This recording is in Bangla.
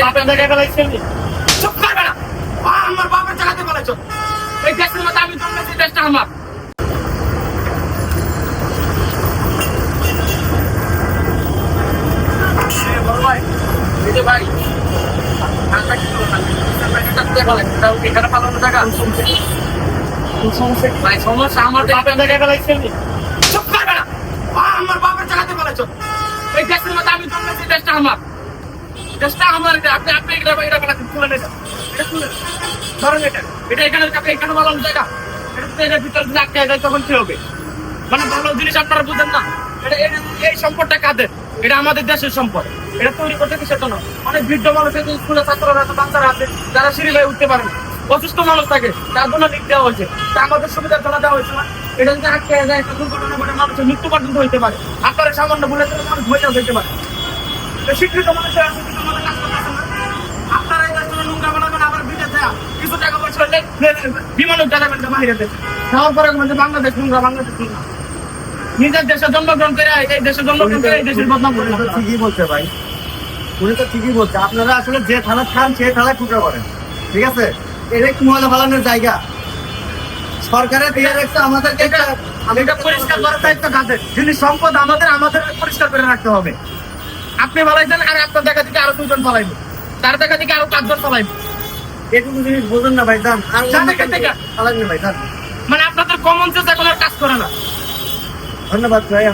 বাপের জায়গায় ফেলাইছেন চুপ করবে না আমার বাপের জায়গাতে ফেলাইছো এই দেশের মধ্যে আমি জন্মেছি দেশটা আমার বড় ভাই এই যে ভাই এখানে পালানো জায়গা ভাই সমস্যা আমার বাপের জায়গায় ফেলাইছেন চুপ করবে না আমার বাপের জায়গাতে ফেলাইছো এই দেশের মধ্যে আমি জন্মেছি দেশটা আমার দেশটা আমার আপনি আপনি এটা তুলে নিয়েছেন এটা তুলে ধরেন এটা এখানে এখানে পালানো জায়গা এটা ভিতর আটকে যায় তখন কি হবে মানে ভালো জিনিস আপনারা বুঝেন না এটা এই সম্পদটা কাদের এটা আমাদের দেশের সম্পদ এটা তৈরি করতে কিসের জন্য অনেক বৃদ্ধ মানুষ আছে স্কুলের ছাত্ররা আছে বাচ্চারা আছে যারা সিঁড়ি হয়ে উঠতে পারে না অসুস্থ মানুষ থাকে তার জন্য লিখ দেওয়া হয়েছে তা আমাদের সুবিধার জন্য দেওয়া হয়েছে না এটা যদি আটকে যায় একটা দুর্ঘটনা ঘটে মানুষের মৃত্যু পর্যন্ত হইতে পারে আপনারা সামান্য বলে মানুষ হয়েও যেতে পারে শিক্ষিত মানুষের শিক্ষিত আমাদের কাজ করতেছে না আপনারা এই রাষ্ট্র নোংরা বানাবেন আবার বিদেশ দেয়া কিছু টাকা পয়সা হলে বিমান চালাবেন বাহিরে দেশে যাওয়ার পরে বাংলাদেশ নোংরা বাংলাদেশ নোংরা নিজের দেশে জন্মগ্রহণ করে এই দেশে জন্মগ্রহণ করে এই দেশের বদনাম করে ঠিকই বলছে ভাই উনি তো ঠিকই বলছে আপনারা আসলে যে থানা খান সেই থানায় টুকরা করেন ঠিক আছে এটা একটু ময়লা ফালানোর জায়গা সরকারের দিয়ে রাখছে আমাদেরকে এটা পরিষ্কার করার দায়িত্ব কাদের যিনি সম্পদ আমাদের পরিষ্কার করে রাখতে হবে আপনি ফলাইছেন আর আপনার দেখা থেকে আরো দুজন ফলাইবে তার দেখা থেকে আরো 5 জন ফলাইবে এটুকু জিনিস বোঝেন না ভাই যান আর ফালান ভাই যান মানে আপনাদের কমন সেন্স এখন আর কাজ করে না ধন্যবাদ ভাই